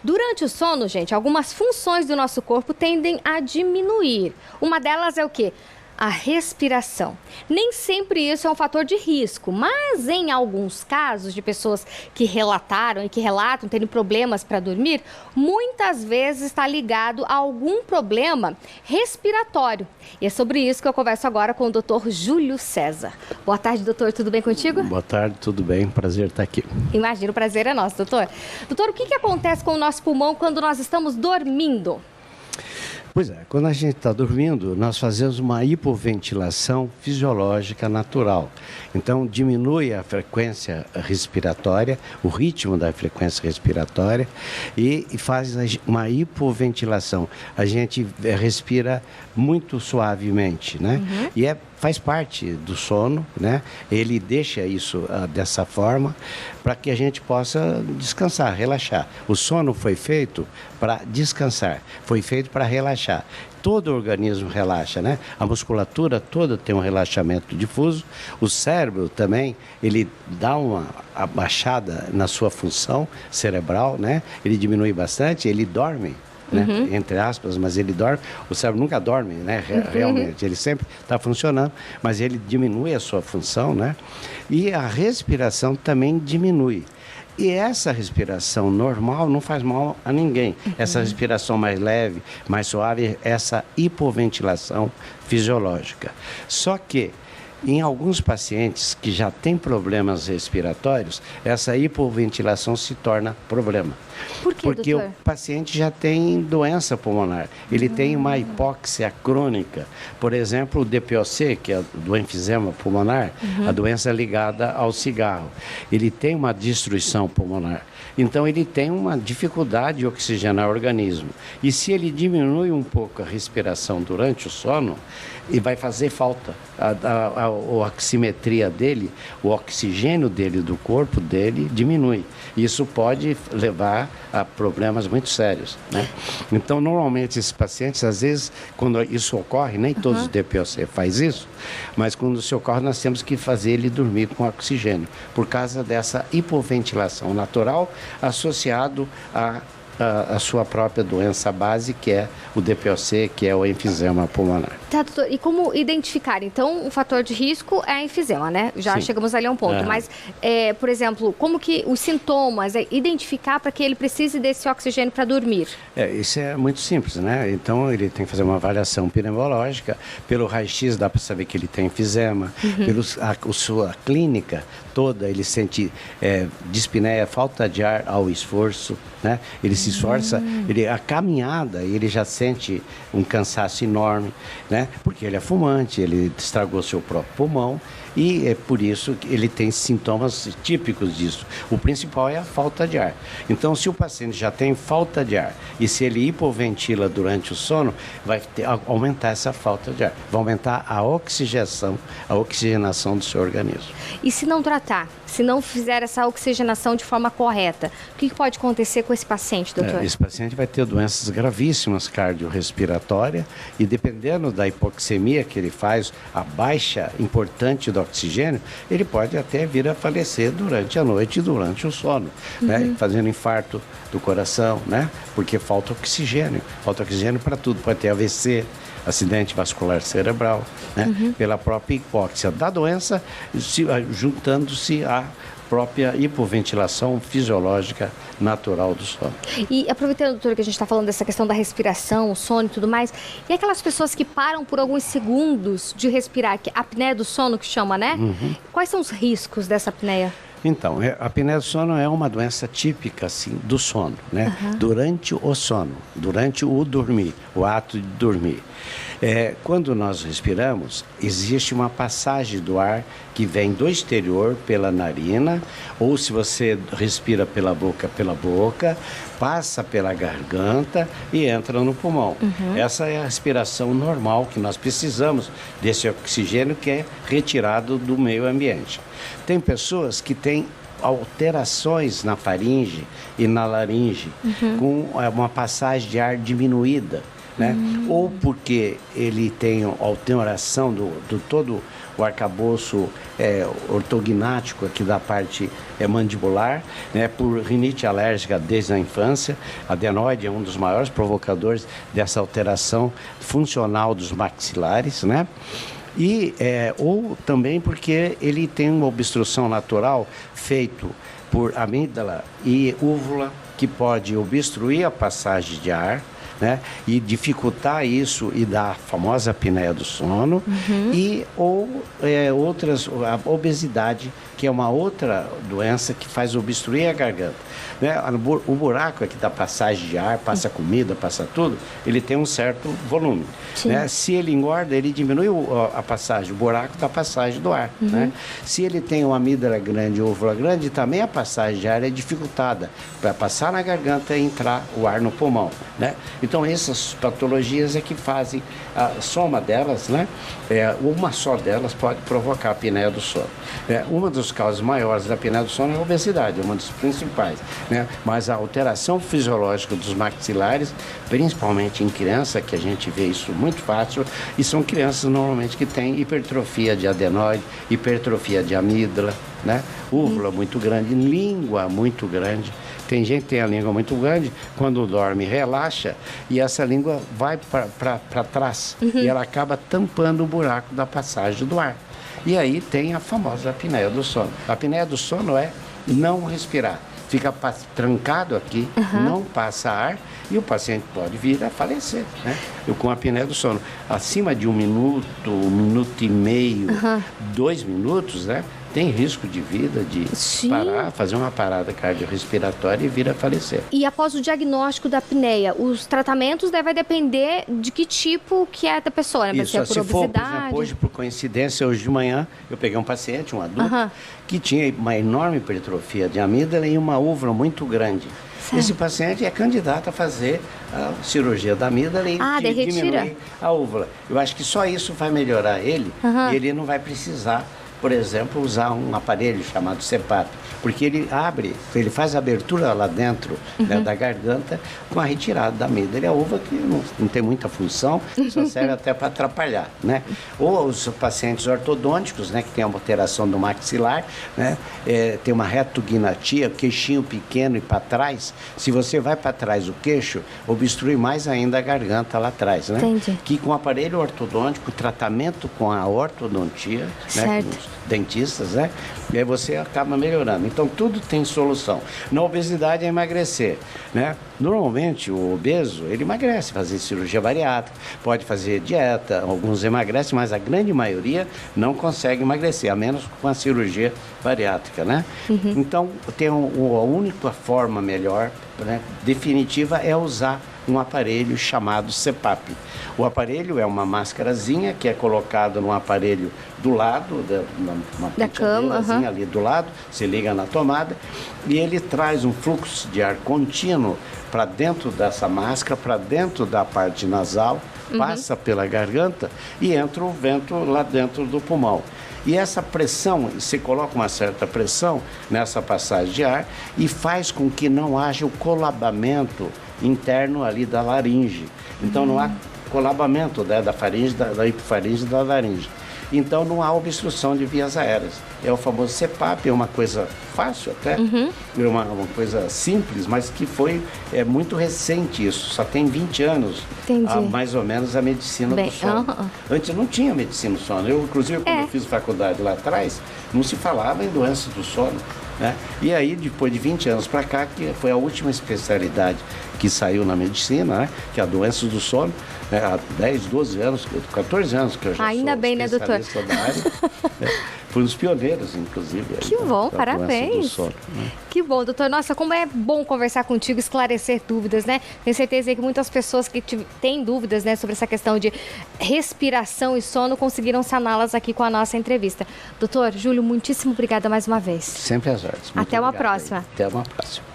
Durante o sono, gente, algumas funções do nosso corpo tendem a diminuir. Uma delas é o quê? A respiração. Nem sempre isso é um fator de risco, mas em alguns casos de pessoas que relataram e que relatam terem problemas para dormir, muitas vezes está ligado a algum problema respiratório. E é sobre isso que eu converso agora com o Dr. Júlio César. Boa tarde, doutor. Tudo bem contigo? Boa tarde, tudo bem. Prazer estar aqui. Imagino, o prazer é nosso, doutor. Doutor, o que acontece com o nosso pulmão quando nós estamos dormindo? Pois é, quando a gente está dormindo, nós fazemos uma hipoventilação fisiológica natural. Então, diminui a frequência respiratória, o ritmo da frequência respiratória e faz uma hipoventilação. A gente respira muito suavemente, né? E faz parte do sono, né? Ele deixa isso dessa forma para que a gente possa descansar, relaxar. O sono foi feito para descansar, foi feito para relaxar. Todo o organismo relaxa, né? A musculatura toda tem um relaxamento difuso. O cérebro também, ele dá uma abaixada na sua função cerebral, né? Ele diminui bastante, ele dorme. Né? Entre aspas, mas ele dorme. O cérebro nunca dorme, né? Realmente, ele sempre está funcionando, mas ele diminui a sua função, né? E a respiração também diminui. E essa respiração normal não faz mal a ninguém. Essa respiração mais leve, mais suave, essa hipoventilação fisiológica. Só que em alguns pacientes que já têm problemas respiratórios, essa hipoventilação se torna problema. Por quê, Porque doutor? o paciente já tem doença pulmonar, ele tem uma hipóxia crônica. Por exemplo, o DPOC, que é do enfisema pulmonar, a doença ligada ao cigarro. Ele tem uma destruição pulmonar. Então, ele tem uma dificuldade de oxigenar o organismo. E se ele diminui um pouco a respiração durante o sono, e vai fazer falta. A oximetria dele, o oxigênio dele, do corpo dele, diminui. Isso pode levar a problemas muito sérios, né? Então, normalmente, esses pacientes, às vezes, quando isso ocorre, nem todos os DPOC faz isso, mas quando isso ocorre, nós temos que fazer ele dormir com oxigênio, por causa dessa hipoventilação natural associado a sua própria doença base, que é o DPOC, que é o enfisema pulmonar. Tá, doutor, e como identificar? Então, o fator de risco é a enfisema, né? Já chegamos ali a um ponto. Mas, por exemplo, como que os sintomas, identificar para que ele precise desse oxigênio para dormir? Isso é muito simples, né? Então, ele tem que fazer uma avaliação pneumológica. Pelo raio-x dá para saber que ele tem enfisema. A sua clínica toda, ele sente dispneia, falta de ar ao esforço, né? Ele se esforça, a caminhada, ele já sente um cansaço enorme, né? Porque ele é fumante, ele estragou seu próprio pulmão e é por isso que ele tem sintomas típicos disso. O principal é a falta de ar. Então, se o paciente já tem falta de ar e se ele hipoventila durante o sono, vai aumentar essa falta de ar, vai aumentar a oxigenação do seu organismo. E se não tratar, se não fizer essa oxigenação de forma correta, o que pode acontecer com esse paciente, doutor? Esse paciente vai ter doenças gravíssimas cardiorrespiratórias e dependendo da hipoxemia que ele faz, a baixa importante do oxigênio, ele pode até vir a falecer durante a noite e durante o sono, né? Fazendo infarto do coração, né? Porque falta oxigênio para tudo, pode ter AVC, acidente vascular cerebral, né? Pela própria hipóxia da doença, juntando-se à própria hipoventilação fisiológica natural do sono. E aproveitando, doutor, que a gente está falando dessa questão da respiração, o sono e tudo mais, e aquelas pessoas que param por alguns segundos de respirar, que a apneia do sono que chama, né? Quais são os riscos dessa apneia? Então, a apneia do sono é uma doença típica, assim, do sono, né? Durante o sono, durante o dormir, o ato de dormir. Quando nós respiramos, existe uma passagem do ar que vem do exterior pela narina, ou se você respira pela boca, passa pela garganta e entra no pulmão. Essa é a respiração normal que nós precisamos desse oxigênio que é retirado do meio ambiente. Tem pessoas que têm alterações na faringe e na laringe, com uma passagem de ar diminuída. né? Ou porque ele tem alteração do todo o arcabouço ortognático aqui da parte mandibular, né? Por rinite alérgica desde a infância. A adenoide é um dos maiores provocadores dessa alteração funcional dos maxilares, né? Ou também porque ele tem uma obstrução natural feito por amígdala e úvula, que pode obstruir a passagem de ar, né? E dificultar isso e dar a famosa apneia do sono, a obesidade, que é uma outra doença que faz obstruir a garganta, né? O buraco aqui da passagem de ar, passa comida, passa tudo, ele tem um certo volume, né? Se ele engorda, ele diminui a passagem, o buraco da passagem do ar, né? Se ele tem uma amígdala grande ou úvula grande, também a passagem de ar é dificultada para passar na garganta e entrar o ar no pulmão, né? Então essas patologias é que fazem a soma delas, né? Uma só delas pode provocar a apneia do sono. Uma das causas maiores da apneia do sono é a obesidade, é uma das principais, né? Mas a alteração fisiológica dos maxilares, principalmente em criança, que a gente vê isso muito fácil, e são crianças normalmente que têm hipertrofia de adenoide, hipertrofia de amígdala, né? Úvula muito grande, língua muito grande. Tem gente que tem a língua muito grande, quando dorme relaxa e essa língua vai para trás e ela acaba tampando o buraco da passagem do ar. E aí tem a famosa apneia do sono. A apneia do sono é não respirar. Fica trancado aqui, não passa ar e o paciente pode vir a falecer, né? Com a apneia do sono. Acima de 1 minuto, 1 minuto e meio, 2 minutos, né? Tem risco de vida, de parar, fazer uma parada cardiorrespiratória e vir a falecer. E após o diagnóstico da apneia, os tratamentos devem depender de que tipo que é da pessoa, né? Isso, se for, por exemplo, hoje, por coincidência, hoje de manhã, eu peguei um paciente, um adulto, que tinha uma enorme hipertrofia de amígdala e uma úvula muito grande. Certo. Esse paciente é candidato a fazer a cirurgia da amígdala e diminuir a úvula. Eu acho que só isso vai melhorar ele e ele não vai precisar, por exemplo, usar um aparelho chamado CPAP, porque ele faz a abertura lá dentro, né, da garganta com a retirada da amígdala e a uva, que não tem muita função, só serve até para atrapalhar, né? Ou os pacientes ortodônticos, né, que tem uma alteração do maxilar, né, tem uma retognatia, queixinho pequeno e para trás. Se você vai para trás o queixo, obstrui mais ainda a garganta lá atrás, né? Entendi. Que com o aparelho ortodôntico, tratamento com a ortodontia, né, com os dentistas, né? E aí você acaba melhorando. Então, tudo tem solução. Na obesidade é emagrecer, né? Normalmente, o obeso, ele emagrece, fazer cirurgia bariátrica, pode fazer dieta, alguns emagrecem, mas a grande maioria não consegue emagrecer, a menos com a cirurgia bariátrica, né? Então, tem a única forma melhor, né, definitiva, é usar um aparelho chamado CPAP. O aparelho é uma máscarazinha que é colocada num aparelho do lado, da cama, ali do lado, se liga na tomada, e ele traz um fluxo de ar contínuo para dentro dessa máscara, para dentro da parte nasal, passa pela garganta e entra o vento lá dentro do pulmão. E essa pressão, você coloca uma certa pressão nessa passagem de ar e faz com que não haja o colabamento interno ali da laringe. Então não há colabamento, né, da faringe, da hipofaringe e da laringe. Então não há obstrução de vias aéreas. É o famoso CPAP, é uma coisa fácil até, é uma coisa simples, mas que muito recente isso, só tem 20 anos, mais ou menos, a medicina do sono. Antes não tinha medicina do sono. Eu, inclusive, quando eu fiz faculdade lá atrás, não se falava em doença do sono, né? E aí, depois de 20 anos para cá, que foi a última especialidade que saiu na medicina, né? Que é a doença do sono, né? Há 10, 12 anos, 14 anos que eu já Ainda sou bem, né, doutor? Da área. Fui um dos pioneiros, inclusive. Que bom, parabéns. Sono, né? Que bom, doutor. Nossa, como é bom conversar contigo, esclarecer dúvidas, né? Tenho certeza que muitas pessoas que têm dúvidas, né, sobre essa questão de respiração e sono conseguiram saná-las aqui com a nossa entrevista. Doutor Júlio, muitíssimo obrigada mais uma vez. Sempre às ordens. Até uma próxima. Até uma próxima.